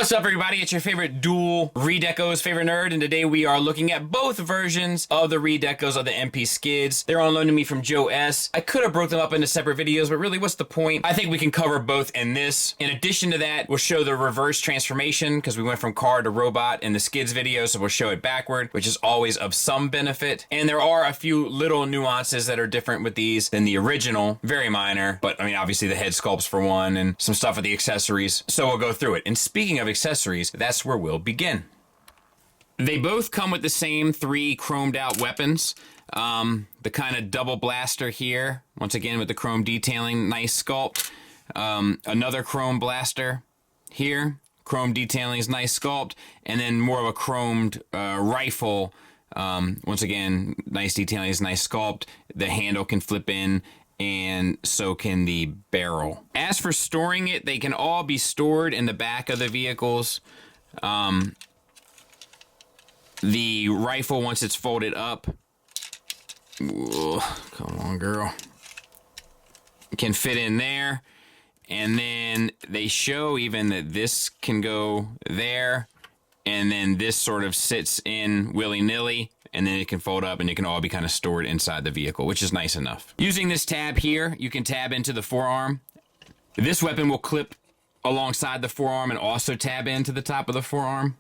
What's up, everybody? It's your favorite dual Redecos favorite nerd, and today we are looking at both versions of the Redecos of the MP Skids. They're on loan to me from Joe S. I could have broke them up into separate videos, but really, what's the point? I think we can cover both in this. In addition to that, we'll show the reverse transformation, because we went from car to robot in the Skids video, so we'll show it backward, which is always of some benefit. And there are a few little nuances that are different with these than the original. Very minor, but I mean, obviously the head sculpts for one, and some stuff with the accessories. So we'll go through it. And speaking of accessories, that's where we'll begin. They both come with the same 3 chromed out weapons. The kind of double blaster here, once again with the chrome detailing, nice sculpt. Another chrome blaster here, chrome detailing is nice sculpt. And then more of a chromed rifle, once again, nice detailing is nice sculpt. The handle can flip in, and so can the barrel. As for storing it, they can all be stored in the back of the vehicles. The rifle, once it's folded up, ooh, come on, girl, can fit in there. And then they show even that this can go there, and then this sort of sits in willy-nilly, and then it can fold up and it can all be kind of stored inside the vehicle, which is nice enough. Using this tab here, you can tab into the forearm. This weapon will clip alongside the forearm and also tab into the top of the forearm.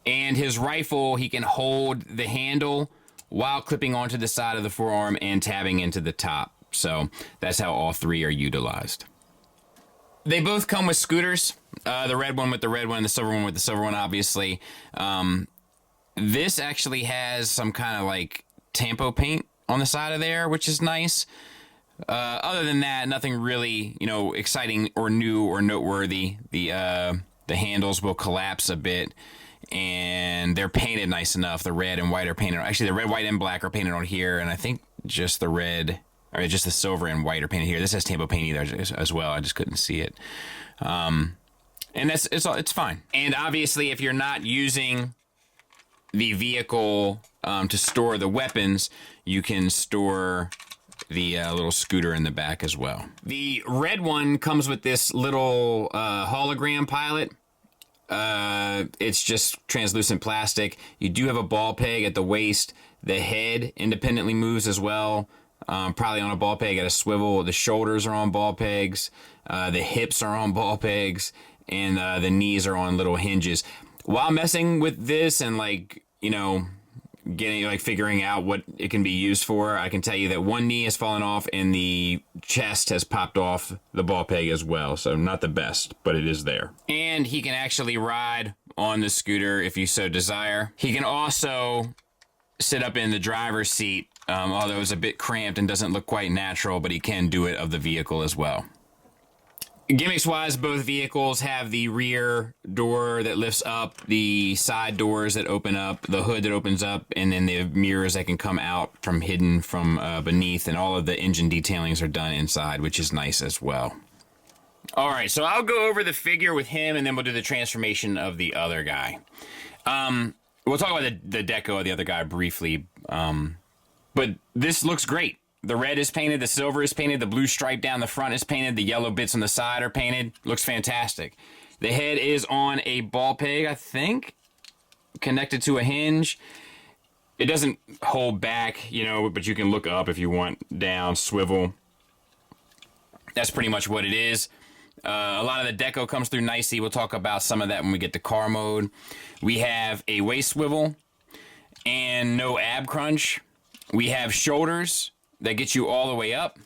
And his rifle, he can hold the handle while clipping onto the side of the forearm and tabbing into the top. So that's how all 3 are utilized. They both come with scooters. The red one with the red one, the silver one with the silver one, obviously. This actually has some kind of like Tampo paint on the side of there, which is nice. Other than that, nothing really, exciting or new or noteworthy. The handles will collapse a bit, and they're painted nice enough. The red and white are painted. Actually, the red, white, and black are painted on here, and I think just the red, or just the silver and white are painted here. This has Tampo paint either as well. I just couldn't see it. And it's fine. And obviously, if you're not using the vehicle to store the weapons, you can store the little scooter in the back as well. The red one comes with this little hologram pilot. It's just translucent plastic. You do have a ball peg at the waist. The head independently moves as well, probably on a ball peg at a swivel. The shoulders are on ball pegs. The hips are on ball pegs, and the knees are on little hinges. While messing with this and figuring out what it can be used for, I can tell you that one knee has fallen off and the chest has popped off the ball peg as well. So not the best, but it is there. And he can actually ride on the scooter if you so desire. He can also sit up in the driver's seat, although it's a bit cramped and doesn't look quite natural, but he can do it of the vehicle as well. Gimmicks-wise, both vehicles have the rear door that lifts up, the side doors that open up, the hood that opens up, and then the mirrors that can come out from hidden from beneath, and all of the engine detailings are done inside, which is nice as well. All right, so I'll go over the figure with him, and then we'll do the transformation of the other guy. We'll talk about the deco of the other guy briefly, but this looks great. The red is painted, the silver is painted, the blue stripe down the front is painted, the yellow bits on the side are painted. Looks fantastic. The head is on a ball peg, I think, connected to a hinge. It doesn't hold back, but you can look up if you want, down, swivel. That's pretty much what it is. A lot of the deco comes through nicely. We'll talk about some of that when we get to car mode. We have a waist swivel and no ab crunch. We have shoulders that get you all the way up.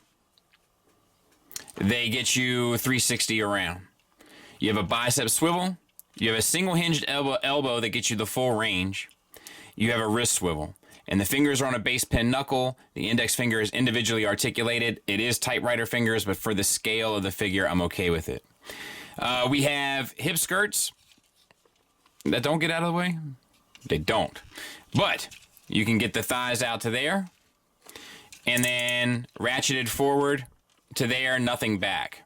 They get you 360 around. You have a bicep swivel. You have a single hinged elbow that gets you the full range. You have a wrist swivel. And the fingers are on a base pin knuckle. The index finger is individually articulated. It is typewriter fingers, but for the scale of the figure, I'm okay with it. We have hip skirts that don't get out of the way. They don't. But you can get the thighs out to there, and then ratcheted forward to there, nothing back.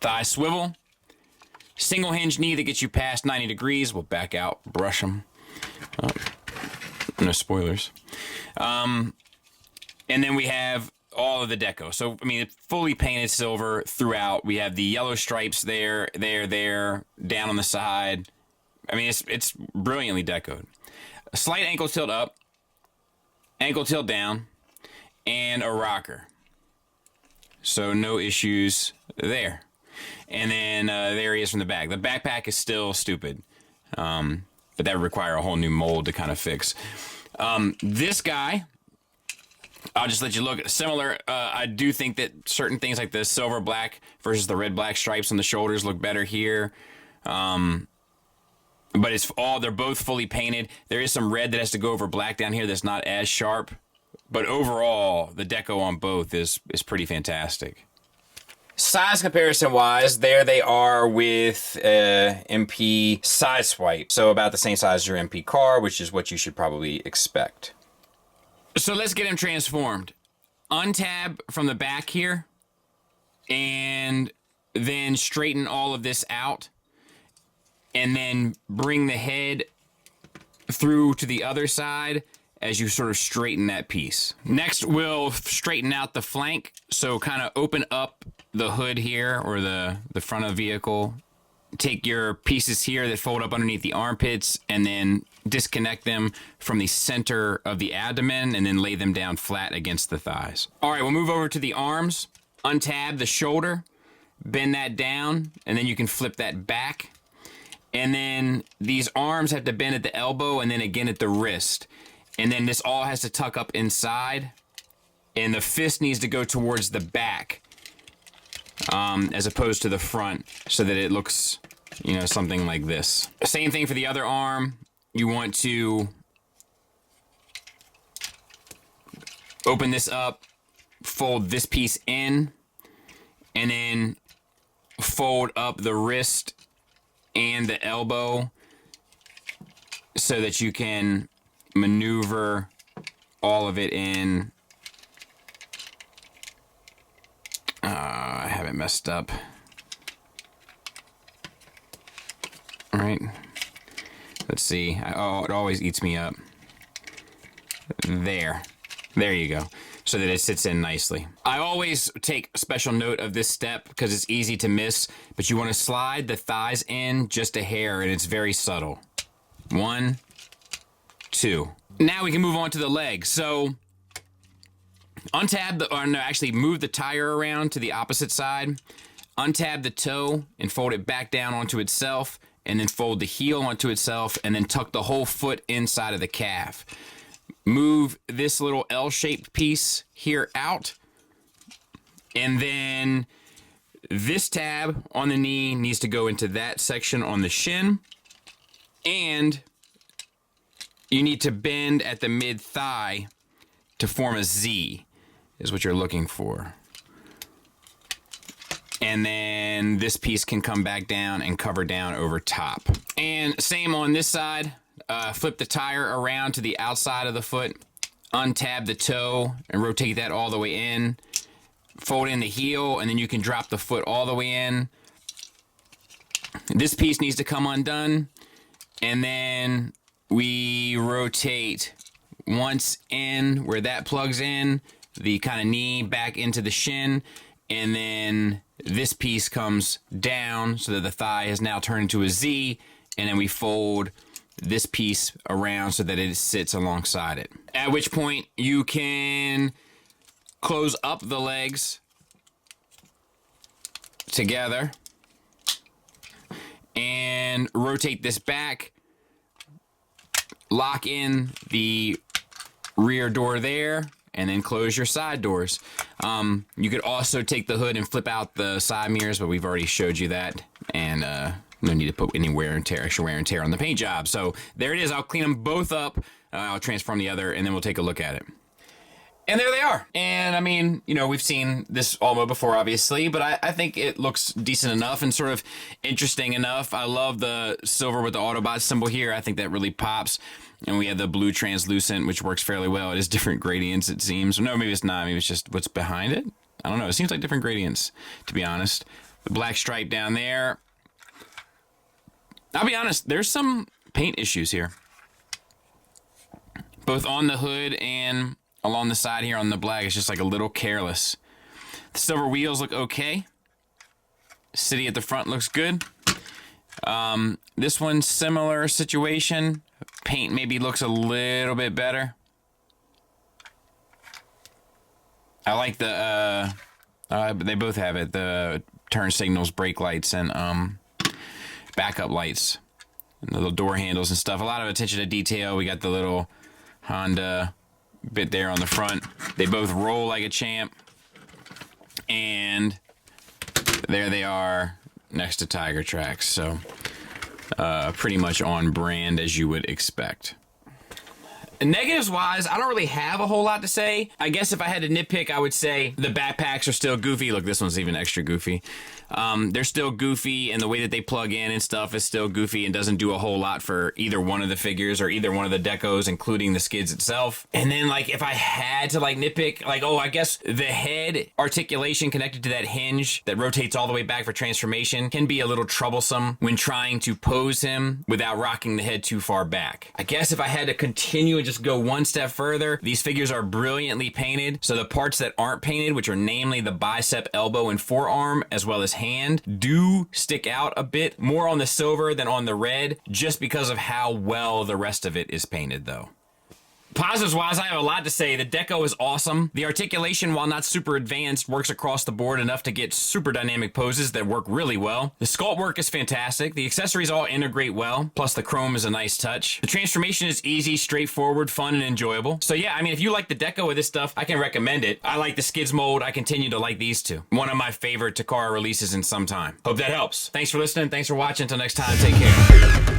Thigh swivel. Single hinge knee that gets you past 90 degrees. We'll back out, brush them. No spoilers. And then we have all of the deco. So, I mean, it's fully painted silver throughout. We have the yellow stripes there, down on the side. I mean, it's brilliantly decoed. A slight ankle tilt up, ankle tilt down, and a rocker. So no issues there. And then there he is from the back. The backpack is still stupid, but that would require a whole new mold to kind of fix. This guy, I'll just let you look similar. I do think that certain things like the silver black versus the red black stripes on the shoulders look better here. But they're both fully painted. There is some red that has to go over black down here that's not as sharp. But overall, the deco on both is pretty fantastic. Size comparison wise, there they are with MP Sideswipe. So about the same size as your MP car, which is what you should probably expect. So let's get him transformed. Untab from the back here, and then straighten all of this out. And then bring the head through to the other side as you sort of straighten that piece. Next, we'll straighten out the flank. So kind of open up the hood here, or the front of the vehicle. Take your pieces here that fold up underneath the armpits, and then disconnect them from the center of the abdomen, and then lay them down flat against the thighs. All right, we'll move over to the arms. Untab the shoulder, bend that down, and then you can flip that back. And then these arms have to bend at the elbow and then again at the wrist. And then this all has to tuck up inside. And the fist needs to go towards the back as opposed to the front, so that it looks, something like this. Same thing for the other arm. You want to open this up, fold this piece in, and then fold up the wrist and the elbow so that you can maneuver all of it in. I have it messed up. All right. Let's see. It always eats me up. There you go. So that it sits in nicely. I always take special note of this step because it's easy to miss, but you want to slide the thighs in just a hair, and it's very subtle. 1, 2. Now we can move on to the legs. So move the tire around to the opposite side. Untab the toe and fold it back down onto itself, and then fold the heel onto itself, and then tuck the whole foot inside of the calf. Move this little L-shaped piece here out, and then this tab on the knee needs to go into that section on the shin, and you need to bend at the mid-thigh to form a Z, is what you're looking for. And then this piece can come back down and cover down over top. And same on this side. Flip the tire around to the outside of the foot, untab the toe and rotate that all the way in, fold in the heel, and then you can drop the foot all the way in. This piece needs to come undone, and then we rotate once in where that plugs in, the kind of knee back into the shin, and then this piece comes down so that the thigh has now turned into a Z, and then we fold this piece around so that it sits alongside it. At which point you can close up the legs together and rotate this back, lock in the rear door there, and then close your side doors. You could also take the hood and flip out the side mirrors, but we've already showed you that, and no need to put any extra wear and tear on the paint job. So there it is. I'll clean them both up. I'll transform the other, and then we'll take a look at it. And there they are. And I mean, we've seen this Almo before, obviously, but I think it looks decent enough and sort of interesting enough. I love the silver with the Autobot symbol here. I think that really pops. And we have the blue translucent, which works fairly well. It is different gradients, it seems. No, maybe it's not. Maybe it's just what's behind it. I don't know. It seems like different gradients, to be honest. The black stripe down there. I'll be honest, there's some paint issues here, both on the hood and along the side here on the black is just like a little careless. The silver wheels look okay. City at the front looks good. This one's similar situation. Paint maybe looks a little bit better. I like the, they both have it, the turn signals, brake lights, and backup lights. And the little door handles and stuff. A lot of attention to detail. We got the little Honda bit there on the front. They both roll like a champ. And there they are next to Tiger Tracks. So pretty much on brand as you would expect. Negatives wise, I don't really have a whole lot to say. I guess if I had to nitpick, I would say the backpacks are still goofy. Look, this one's even extra goofy. They're still goofy, and the way that they plug in and stuff is still goofy and doesn't do a whole lot for either one of the figures or either one of the decos, including the skids itself. And then, like, if I had to, like, nitpick, like, oh, I guess the head articulation connected to that hinge that rotates all the way back for transformation can be a little troublesome when trying to pose him without rocking the head too far back. I guess if I had to continue and just go one step further, these figures are brilliantly painted, so the parts that aren't painted, which are namely the bicep, elbow, and forearm, as well as hand, do stick out a bit more on the silver than on the red, just because of how well the rest of it is painted though. Positives wise, I have a lot to say. The deco is awesome. The articulation, while not super advanced, works across the board enough to get super dynamic poses that work really well. The sculpt work is fantastic. The accessories all integrate well, plus the chrome is a nice touch. The transformation is easy, straightforward, fun, and enjoyable. So yeah, I mean, if you like the deco of this stuff, I can recommend it. I like the skids mold. I continue to like these two. One of my favorite Takara releases in some time. Hope that helps. Thanks for listening. Thanks for watching. Until next time, take care.